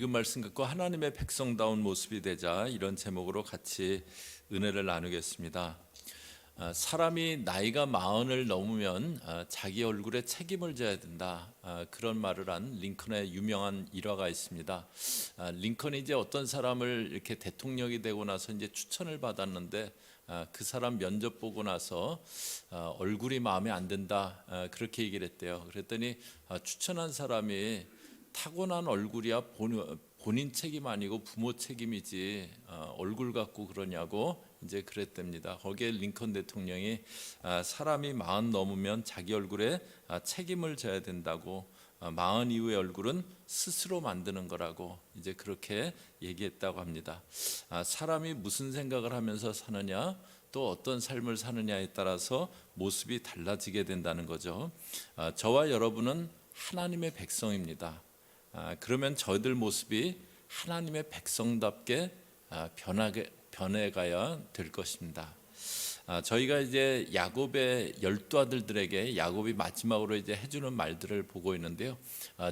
읽은 말씀 듣고 하나님의 백성다운 모습이 되자, 이런 제목으로 같이 은혜를 나누겠습니다. 사람이 나이가 40을 넘으면 자기 얼굴에 책임을 져야 된다, 그런 말을 한 링컨의 유명한 일화가 있습니다. 링컨이 이제 어떤 사람을 이렇게 대통령이 되고 나서 이제 추천을 받았는데, 그 사람 면접 보고 나서 얼굴이 마음에 안 든다, 그렇게 얘기를 했대요. 그랬더니 추천한 사람이 타고난 얼굴이야 본인 책임 아니고 부모 책임이지 얼굴 갖고 그러냐고 이제 그랬답니다. 거기에 링컨 대통령이 사람이 40 넘으면 자기 얼굴에 책임을 져야 된다고, 40 이후의 얼굴은 스스로 만드는 거라고 이제 그렇게 얘기했다고 합니다. 사람이 무슨 생각을 하면서 사느냐, 또 어떤 삶을 사느냐에 따라서 모습이 달라지게 된다는 거죠. 저와 여러분은 하나님의 백성입니다. 그러면 저희들 모습이 하나님의 백성답게 변해가야 될 것입니다. 저희가 이제 야곱의 12아들들에게 야곱이 마지막으로 이제 해주는 말들을 보고 있는데요.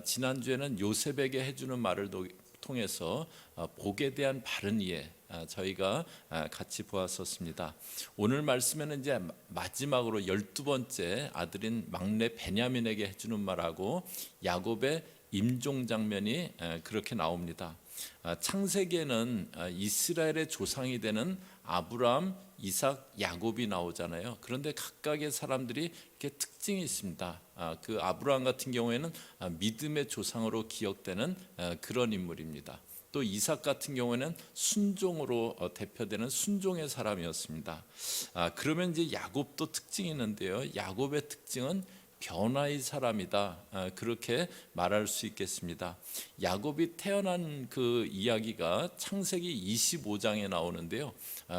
지난주에는 요셉에게 해주는 말을 통해서 복에 대한 바른 이해, 저희가 같이 보았었습니다. 오늘 말씀에는 이제 마지막으로 12번째 아들인 막내 베냐민에게 해주는 말하고 야곱의 임종 장면이 그렇게 나옵니다. 창세기에는 이스라엘의 조상이 되는 아브라함, 이삭, 야곱이 나오잖아요. 그런데 각각의 사람들이 이렇게 특징이 있습니다. 그 아브라함 같은 경우에는 믿음의 조상으로 기억되는 그런 인물입니다. 또 이삭 같은 경우에는 순종으로 대표되는 순종의 사람이었습니다. 그러면 이제 야곱도 특징이 있는데요. 야곱의 특징은 변화의 사람이다, 그렇게 말할 수 있겠습니다. 야곱이 태어난 그 이야기가 창세기 25장에 나오는데요.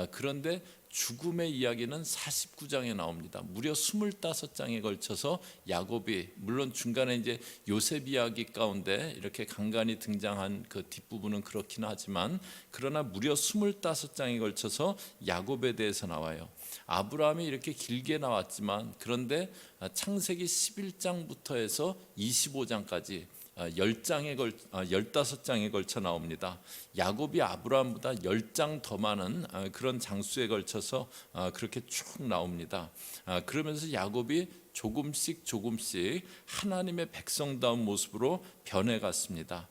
그런데 죽음의 이야기는 49장에 나옵니다. 무려 25장에 걸쳐서 야곱이, 물론 중간에 이제 요셉 이야기 가운데 이렇게 간간히 등장한 그 뒷부분은 그렇긴 하지만, 그러나 무려 25장에 걸쳐서 야곱에 대해서 나와요. 아브라함이 이렇게 길게 나왔지만, 그런데 창세기 11장부터 해서 25장까지 15장에 걸쳐 나옵니다. 야곱이 아브라함보다 10장 더 많은 그런 장수에 걸쳐서 그렇게 쭉 나옵니다. 그러면서 야곱이 조금씩 하나님의 백성다운 모습으로 변해갔습니다.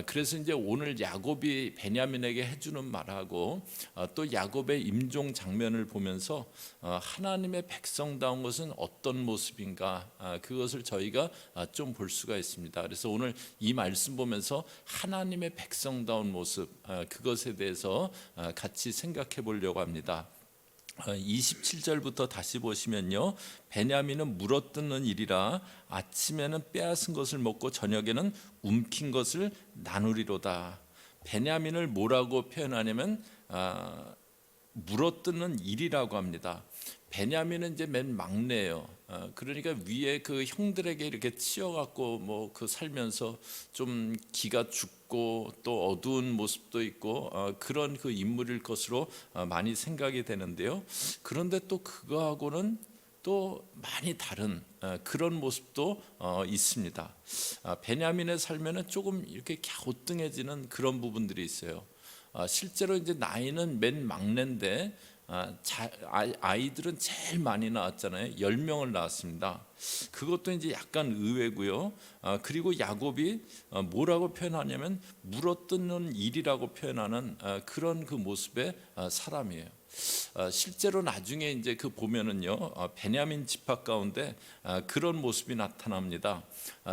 그래서 이제 오늘 야곱이 베냐민에게 해주는 말하고 또 야곱의 임종 장면을 보면서 하나님의 백성다운 것은 어떤 모습인가, 그것을 저희가 좀 볼 수가 있습니다. 그래서 오늘 이 말씀 보면서 하나님의 백성다운 모습, 그것에 대해서 같이 생각해 보려고 합니다. 27절부터 다시 보시면요, 베냐민은 물어뜯는 일이라 아침에는 빼앗은 것을 먹고 저녁에는 움킨 것을 나누리로다. 베냐민을 뭐라고 표현하냐면 물어뜯는 일이라고 합니다. 베냐민은 이제 맨 막내예요. 그러니까 위에 그 형들에게 이렇게 치여갖고 뭐 그 살면서 좀 기가 죽고 또 어두운 모습도 있고 그런 그 인물일 것으로 많이 생각이 되는데요. 그런데 또 그거하고는 또 많이 다른 그런 모습도 있습니다. 베냐민의 삶에는 조금 이렇게 갸우뚱해지는 그런 부분들이 있어요. 실제로 이제 나이는 맨 막내인데 아이들은 제일 많이 낳았잖아요. 10명을 낳았습니다. 그것도 이제 약간 의외고요. 그리고 야곱이 뭐라고 표현하냐면 물어뜯는 일이라고 표현하는 그런 그 모습의 사람이에요. 실제로 나중에 이제 그 보면은요, 베냐민 지파 가운데 그런 모습이 나타납니다.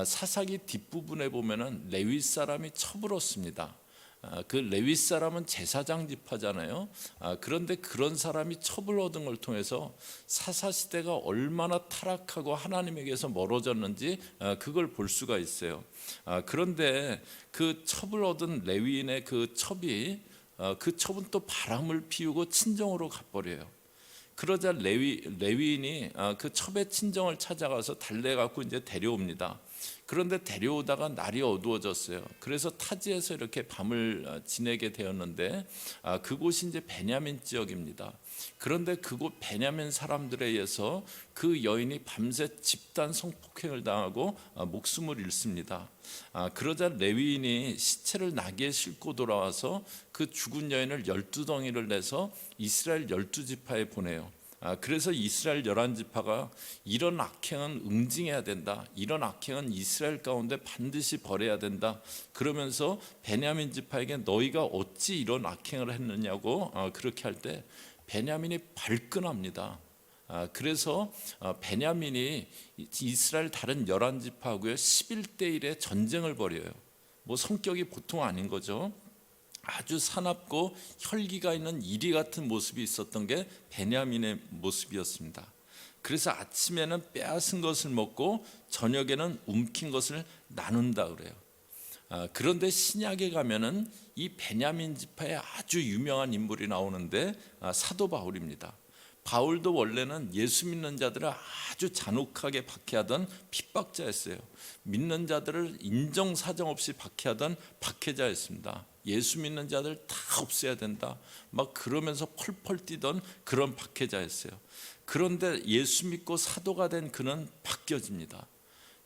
사사기 뒷부분에 보면은 레위 사람이 처불었습니다. 그 레위 사람은 제사장 지파잖아요. 그런데 그런 사람이 첩을 얻은 걸 통해서 사사 시대가 얼마나 타락하고 하나님에게서 멀어졌는지 그걸 볼 수가 있어요. 그런데 그 첩을 얻은 레위인의 그 첩이 그 첩은 또 바람을 피우고 친정으로 가버려요. 그러자 레위인이 그 첩의 친정을 찾아가서 달래갖고 이제 데려옵니다. 그런데 데려오다가 날이 어두워졌어요. 그래서 타지에서 이렇게 밤을 지내게 되었는데 그곳이 이제 베냐민 지역입니다. 그런데 그곳 베냐민 사람들에 의해서 그 여인이 밤새 집단 성폭행을 당하고 목숨을 잃습니다. 그러자 레위인이 시체를 나귀에 싣고 돌아와서 그 죽은 여인을 12덩이를 내서 이스라엘 12지파에 보내요. 그래서 이스라엘 11지파가 이런 악행은 응징해야 된다, 이런 악행은 이스라엘 가운데 반드시 벌해야 된다, 그러면서 베냐민 지파에게 너희가 어찌 이런 악행을 했느냐고 그렇게 할 때 베냐민이 발끈합니다. 그래서 베냐민이 이스라엘 다른 11지파하고요 11대 1의 전쟁을 벌여요. 뭐 성격이 보통 아닌 거죠. 아주 사납고 혈기가 있는 이리 같은 모습이 있었던 게 베냐민의 모습이었습니다. 그래서 아침에는 빼앗은 것을 먹고 저녁에는 움킨 것을 나눈다 그래요. 그런데 신약에 가면은 이 베냐민 지파의 아주 유명한 인물이 나오는데 사도 바울입니다. 바울도 원래는 예수 믿는 자들을 아주 잔혹하게 박해하던 핍박자였어요. 믿는 자들을 인정사정 없이 박해하던 박해자였습니다. 예수 믿는 자들 다 없애야 된다, 막 그러면서 펄펄 뛰던 그런 박해자였어요. 그런데 예수 믿고 사도가 된 그는 바뀌어집니다.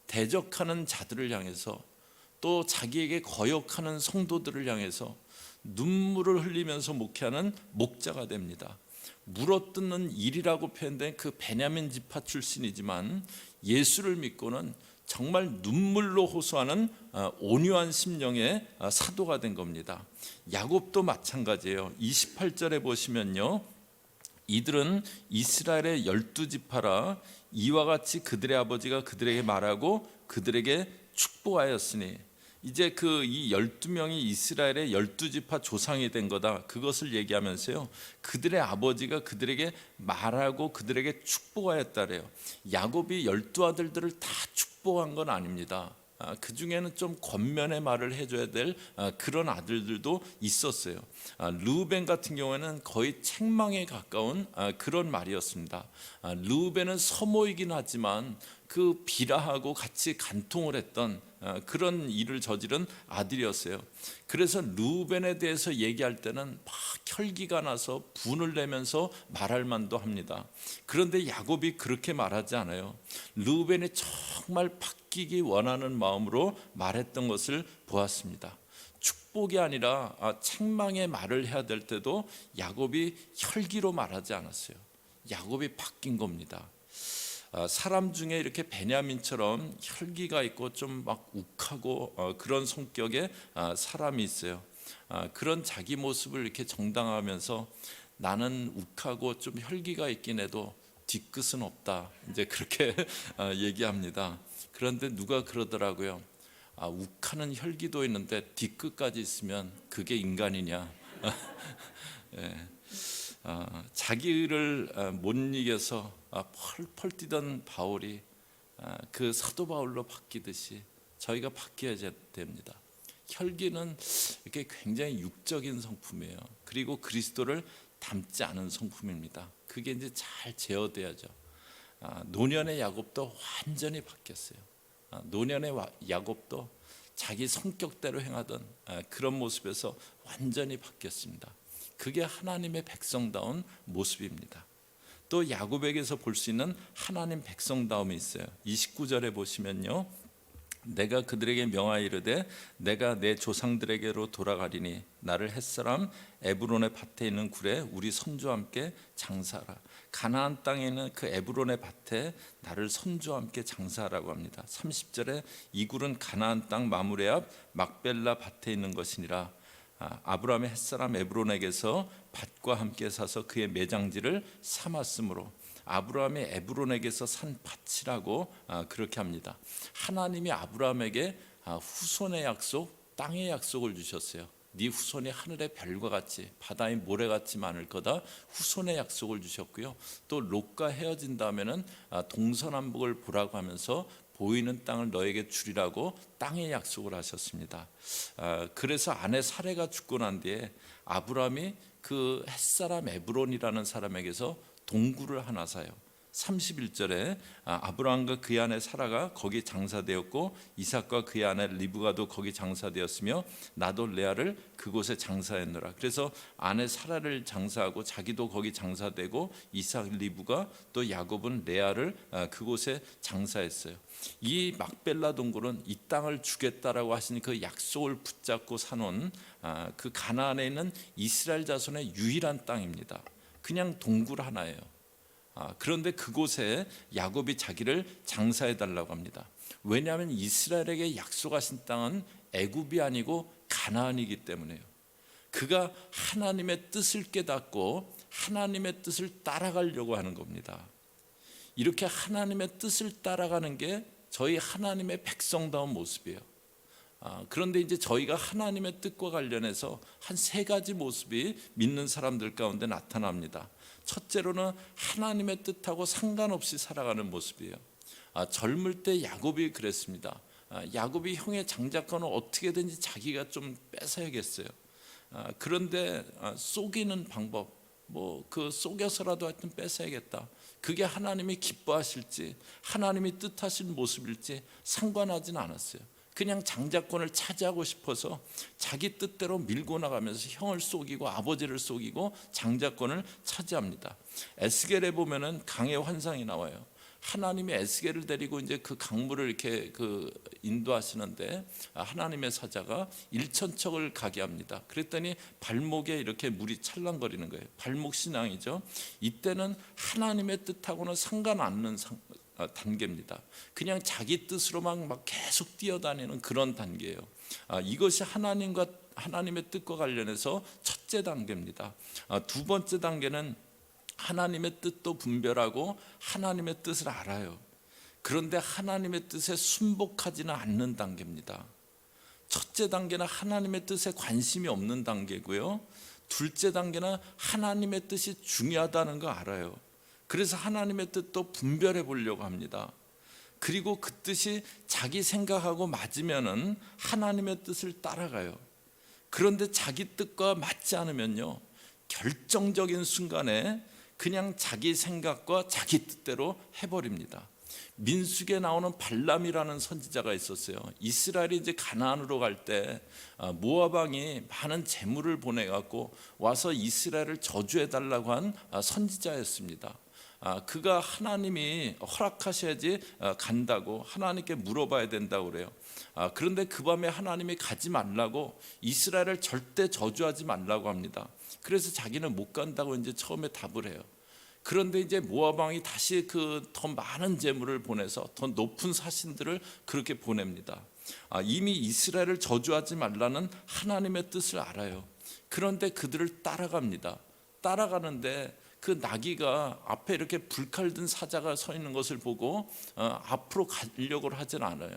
대적하는 자들을 향해서, 또 자기에게 거역하는 성도들을 향해서 눈물을 흘리면서 목회하는 목자가 됩니다. 물어뜯는 일이라고 표현된 그 베냐민 지파 출신이지만 예수를 믿고는 정말 눈물로 호소하는 온유한 심령의 사도가 된 겁니다. 야곱도 마찬가지예요. 28절에 보시면요, 이들은 이스라엘의 12지파라 이와 같이 그들의 아버지가 그들에게 말하고 그들에게 축복하였으니, 이제 이 12명이 이스라엘의 12지파 조상이 된 거다, 그것을 얘기하면서요, 그들의 아버지가 그들에게 말하고 그들에게 축복하였다래요. 야곱이 12아들들을 다 축복한 건 아닙니다. 그 중에는 좀 권면의 말을 해줘야 될 그런 아들들도 있었어요. 르우벤 같은 경우에는 거의 책망에 가까운 그런 말이었습니다. 르우벤은 서모이긴 하지만 그 비라하고 같이 간통을 했던 그런 일을 저지른 아들이었어요. 그래서 르우벤에 대해서 얘기할 때는 막 혈기가 나서 분을 내면서 말할 만도 합니다. 그런데 야곱이 그렇게 말하지 않아요. 르우벤이 정말 바뀌기 원하는 마음으로 말했던 것을 보았습니다. 축복이 아니라 책망의 말을 해야 될 때도 야곱이 혈기로 말하지 않았어요. 야곱이 바뀐 겁니다. 사람 중에 이렇게 베냐민처럼 혈기가 있고 좀 막 욱하고 그런 성격의 사람이 있어요. 그런 자기 모습을 이렇게 정당화하면서 나는 욱하고 좀 혈기가 있긴 해도 뒤끝은 없다, 이제 그렇게 얘기합니다. 그런데 누가 그러더라고요. 욱하는 혈기도 있는데 뒤끝까지 있으면 그게 인간이냐. 예. 자기를 못 이겨서 펄펄 뛰던 바울이 그 사도 바울로 바뀌듯이 저희가 바뀌어야 됩니다. 혈기는 이렇게 굉장히 육적인 성품이에요. 그리고 그리스도를 닮지 않은 성품입니다. 그게 이제 잘 제어돼야죠. 노년의 야곱도 완전히 바뀌었어요. 노년의 야곱도 자기 성격대로 행하던 그런 모습에서 완전히 바뀌었습니다. 그게 하나님의 백성다운 모습입니다. 또 야곱에게서 볼 수 있는 하나님 백성다움이 있어요. 29절에 보시면요, 내가 그들에게 명하여 이르되 내가 내 조상들에게로 돌아가리니 나를 햇사람 에브론의 밭에 있는 굴에 우리 선주와 함께 장사하라. 가나안 땅에 있는 그 에브론의 밭에 나를 선주와 함께 장사하라고 합니다. 30절에 이 굴은 가나안 땅 마므레 앞 막벨라 밭에 있는 것이니라. 아브라함의 햇사람 에브론에게서 밭과 함께 사서 그의 매장지를 삼았으므로 아브라함이 에브론에게서 산 밭이라고 그렇게 합니다. 하나님이 아브라함에게 후손의 약속, 땅의 약속을 주셨어요. 네 후손이 하늘의 별과 같이 바다의 모래같이 많을 거다, 후손의 약속을 주셨고요. 또 롯과 헤어진 다음에는 동서남북을 보라고 하면서 보이는 땅을 너에게 주리라고 땅의 약속을 하셨습니다. 그래서 아내 사레가 죽고 난 뒤에 아브라함이 그 햇사람 에브론이라는 사람에게서 동굴을 하나 사요. 31절에 아브라함과 그의 아내 사라가 거기 장사되었고 이삭과 그의 아내 리브가도 거기 장사되었으며 나도 레아를 그곳에 장사했노라. 그래서 아내 사라를 장사하고 자기도 거기 장사되고 이삭, 리브가 또 야곱은 레아를 그곳에 장사했어요. 이 막벨라 동굴은 이 땅을 주겠다라고 하신 그 약속을 붙잡고 사놓은 그 가나안에 있는 이스라엘 자손의 유일한 땅입니다. 그냥 동굴 하나예요. 그런데 그곳에 야곱이 자기를 장사해 달라고 합니다. 왜냐하면 이스라엘에게 약속하신 땅은 애굽이 아니고 가나안이기 때문에요. 그가 하나님의 뜻을 깨닫고 하나님의 뜻을 따라가려고 하는 겁니다. 이렇게 하나님의 뜻을 따라가는 게 저희 하나님의 백성다운 모습이에요. 그런데 이제 저희가 하나님의 뜻과 관련해서 한 세 가지 모습이 믿는 사람들 가운데 나타납니다. 첫째로는 하나님의 뜻하고 상관없이 살아가는 모습이에요. 젊을 때 야곱이 그랬습니다. 야곱이 형의 장자권을 어떻게든지 자기가 좀 뺏어야겠어요. 그런데 속이는 방법, 그 속여서라도 하여튼 뺏어야겠다. 그게 하나님이 기뻐하실지 하나님이 뜻하신 모습일지 상관하지는 않았어요. 그냥 장자권을 차지하고 싶어서 자기 뜻대로 밀고 나가면서 형을 속이고 아버지를 속이고 장자권을 차지합니다. 에스겔에 보면은 강의 환상이 나와요. 하나님이 에스겔을 데리고 이제 그 강물을 이렇게 인도하시는데 하나님의 사자가 1,000척을 가게 합니다. 그랬더니 발목에 이렇게 물이 찰랑거리는 거예요. 발목 신앙이죠. 이때는 하나님의 뜻하고는 상관 않는 단계입니다. 그냥 자기 뜻으로만 막 계속 뛰어다니는 그런 단계예요. 이것이 하나님의 뜻과 관련해서 첫째 단계입니다. 두 번째 단계는 하나님의 뜻도 분별하고 하나님의 뜻을 알아요. 그런데 하나님의 뜻에 순복하지는 않는 단계입니다. 첫째 단계는 하나님의 뜻에 관심이 없는 단계고요. 둘째 단계는 하나님의 뜻이 중요하다는 거 알아요. 그래서 하나님의 뜻도 분별해 보려고 합니다. 그리고 그 뜻이 자기 생각하고 맞으면은 하나님의 뜻을 따라가요. 그런데 자기 뜻과 맞지 않으면요, 결정적인 순간에 그냥 자기 생각과 자기 뜻대로 해버립니다. 민수기에 나오는 발람이라는 선지자가 있었어요. 이스라엘이 이제 가나안으로 갈 때 모압 왕이 많은 재물을 보내갖고 와서 이스라엘을 저주해 달라고 한 선지자였습니다. 그가 하나님이 허락하셔야지 간다고 하나님께 물어봐야 된다고 그래요. 그런데 그 밤에 하나님이 가지 말라고 이스라엘을 절대 저주하지 말라고 합니다. 그래서 자기는 못 간다고 이제 처음에 답을 해요. 그런데 이제 모압 왕이 다시 더 많은 재물을 보내서 더 높은 사신들을 그렇게 보냅니다. 이미 이스라엘을 저주하지 말라는 하나님의 뜻을 알아요. 그런데 그들을 따라갑니다. 따라가는데 그 나귀가 앞에 이렇게 불칼 든 사자가 서 있는 것을 보고 앞으로 가려고 하진 않아요.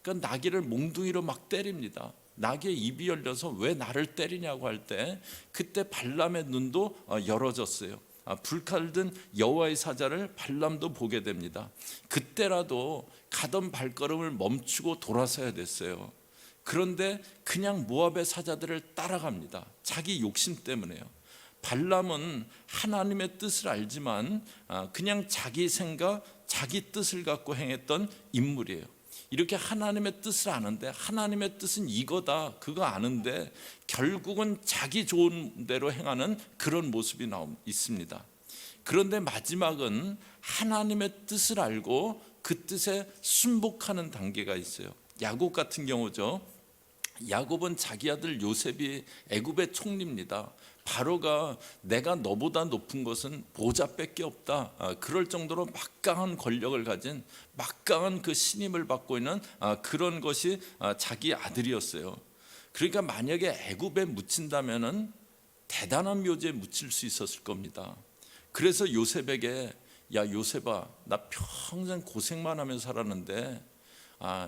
그러니까 나귀를 몽둥이로 막 때립니다. 나귀의 입이 열려서 왜 나를 때리냐고 할 때 그때 발람의 눈도 열어졌어요. 불칼 든 여호와의 사자를 발람도 보게 됩니다. 그때라도 가던 발걸음을 멈추고 돌아서야 됐어요. 그런데 그냥 모압의 사자들을 따라갑니다. 자기 욕심 때문에요. 발람은 하나님의 뜻을 알지만 그냥 자기 생각, 자기 뜻을 갖고 행했던 인물이에요. 이렇게 하나님의 뜻을 아는데 하나님의 뜻은 이거다 그거 아는데 결국은 자기 좋은 대로 행하는 그런 모습이 있습니다. 그런데 마지막은 하나님의 뜻을 알고 그 뜻에 순복하는 단계가 있어요. 야곱 같은 경우죠. 야곱은 자기 아들 요셉이 애굽의 총리입니다. 바로가 내가 너보다 높은 것은 보좌밖에 없다. 그럴 정도로 막강한 권력을 가진 막강한 그 신임을 받고 있는 그런 것이 자기 아들이었어요. 그러니까 만약에 애굽에 묻힌다면은 대단한 묘지에 묻힐 수 있었을 겁니다. 그래서 요셉에게 야 요셉아 나 평생 고생만 하면서 살았는데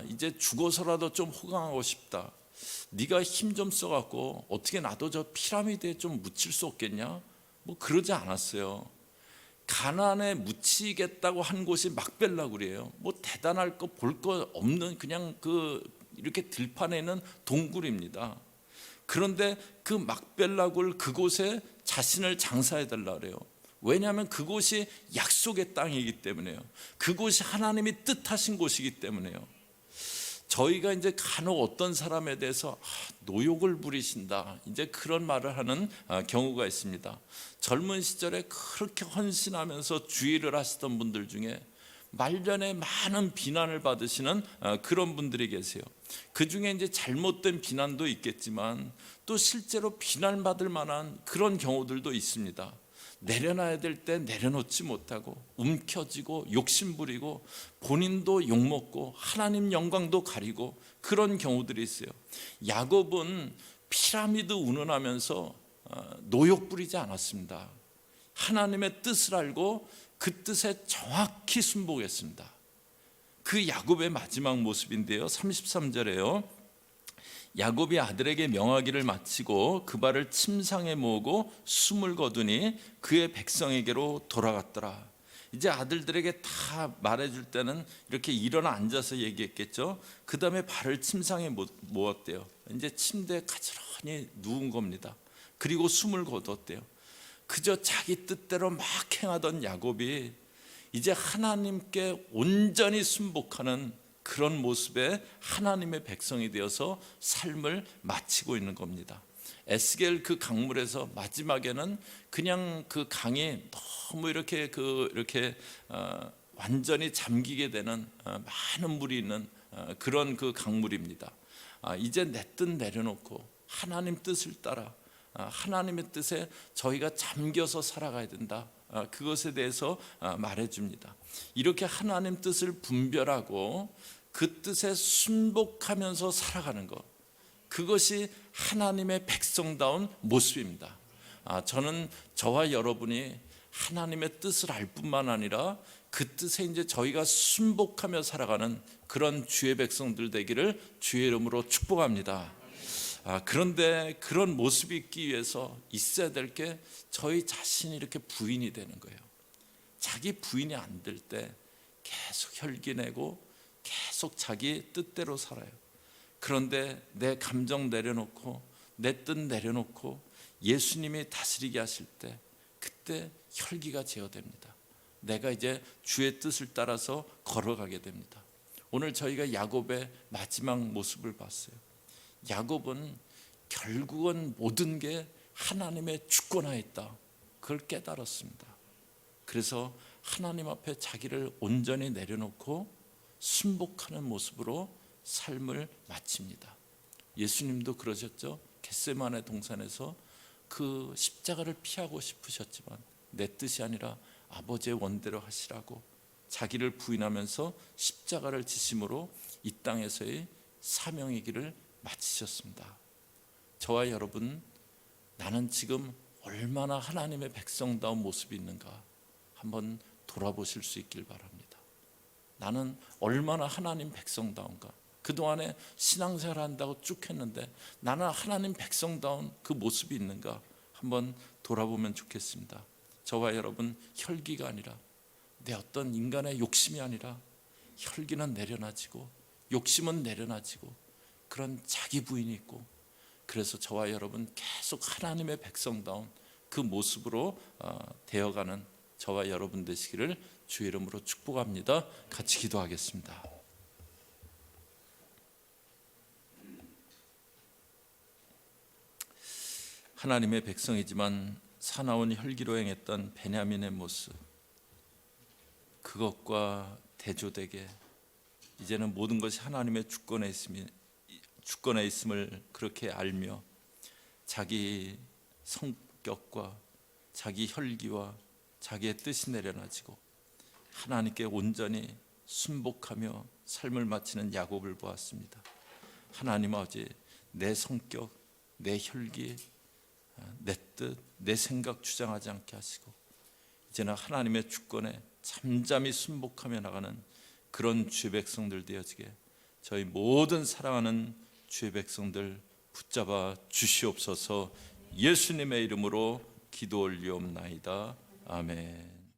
이제 죽어서라도 좀 호강하고 싶다. 네가 힘 좀 써갖고 어떻게 나도 저 피라미드에 좀 묻힐 수 없겠냐? 그러지 않았어요. 가나안에 묻히겠다고 한 곳이 막벨라굴이에요. 대단할 거 볼 거 없는 그냥 이렇게 들판에 있는 동굴입니다. 그런데 그 막벨라굴 그곳에 자신을 장사해 달라 그래요. 왜냐하면 그곳이 약속의 땅이기 때문에요. 그곳이 하나님이 뜻하신 곳이기 때문에요. 저희가 이제 간혹 어떤 사람에 대해서 노욕을 부리신다, 이제 그런 말을 하는 경우가 있습니다. 젊은 시절에 그렇게 헌신하면서 주의를 하시던 분들 중에 말년에 많은 비난을 받으시는 그런 분들이 계세요. 그 중에 이제 잘못된 비난도 있겠지만 또 실제로 비난받을 만한 그런 경우들도 있습니다. 내려놔야 될 때 내려놓지 못하고 움켜쥐고 욕심부리고 본인도 욕먹고 하나님 영광도 가리고 그런 경우들이 있어요. 야곱은 피라미드 운운하면서 노욕 부리지 않았습니다. 하나님의 뜻을 알고 그 뜻에 정확히 순복했습니다. 그 야곱의 마지막 모습인데요, 33절에요. 야곱이 아들에게 명하기를 마치고 그 발을 침상에 모으고 숨을 거두니 그의 백성에게로 돌아갔더라. 이제 아들들에게 다 말해줄 때는 이렇게 일어나 앉아서 얘기했겠죠. 그 다음에 발을 침상에 모았대요. 이제 침대에 가지런히 누운 겁니다. 그리고 숨을 거뒀대요. 그저 자기 뜻대로 막 행하던 야곱이 이제 하나님께 온전히 순복하는 그런 모습의 하나님의 백성이 되어서 삶을 마치고 있는 겁니다. 에스겔 그 강물에서 마지막에는 그냥 그 강이 너무 이렇게 완전히 잠기게 되는 많은 물이 있는 그런 그 강물입니다. 이제 내 뜻 내려놓고 하나님 뜻을 따라 하나님의 뜻에 저희가 잠겨서 살아가야 된다. 그것에 대해서 말해줍니다. 이렇게 하나님 뜻을 분별하고 그 뜻에 순복하면서 살아가는 것, 그것이 하나님의 백성다운 모습입니다. 저는 저와 여러분이 하나님의 뜻을 알 뿐만 아니라 그 뜻에 이제 저희가 순복하며 살아가는 그런 주의 백성들 되기를 주의 이름으로 축복합니다. 그런데 그런 모습이 있기 위해서 있어야 될 게 저희 자신이 이렇게 부인이 되는 거예요. 자기 부인이 안 될 때 계속 혈기내고 계속 자기 뜻대로 살아요. 그런데 내 감정 내려놓고 내 뜻 내려놓고 예수님이 다스리게 하실 때 그때 혈기가 제어됩니다. 내가 이제 주의 뜻을 따라서 걸어가게 됩니다. 오늘 저희가 야곱의 마지막 모습을 봤어요. 야곱은 결국은 모든 게 하나님의 주권하에 있다, 그걸 깨달았습니다. 그래서 하나님 앞에 자기를 온전히 내려놓고 순복하는 모습으로 삶을 마칩니다. 예수님도 그러셨죠. 겟세마네 동산에서 그 십자가를 피하고 싶으셨지만 내 뜻이 아니라 아버지의 원대로 하시라고 자기를 부인하면서 십자가를 지심으로 이 땅에서의 사명의 길을 마치셨습니다. 저와 여러분, 나는 지금 얼마나 하나님의 백성다운 모습이 있는가 한번 돌아보실 수 있길 바랍니다. 나는 얼마나 하나님 백성다운가. 그동안에 신앙생활 한다고 쭉 했는데 나는 하나님 백성다운 그 모습이 있는가 한번 돌아보면 좋겠습니다. 저와 여러분, 혈기가 아니라 내 어떤 인간의 욕심이 아니라 혈기는 내려놔지고 욕심은 내려놔지고 그런 자기 부인이 있고, 그래서 저와 여러분 계속 하나님의 백성다운 그 모습으로 되어가는 저와 여러분 되시기를 주의 이름으로 축복합니다. 같이 기도하겠습니다. 하나님의 백성이지만 사나운 혈기로 행했던 베냐민의 모습, 그것과 대조되게 이제는 모든 것이 하나님의 주권에 있음을 그렇게 알며 자기 성격과 자기 혈기와 자기의 뜻이 내려놔지고 하나님께 온전히 순복하며 삶을 마치는 야곱을 보았습니다. 하나님 아버지, 내 성격, 내 혈기, 내 뜻, 내 생각 주장하지 않게 하시고 이제는 하나님의 주권에 잠잠히 순복하며 나가는 그런 주의 백성들 되어지게 저희 모든 사랑하는 주의 백성들 붙잡아 주시옵소서. 예수님의 이름으로 기도 올리옵나이다. 아멘.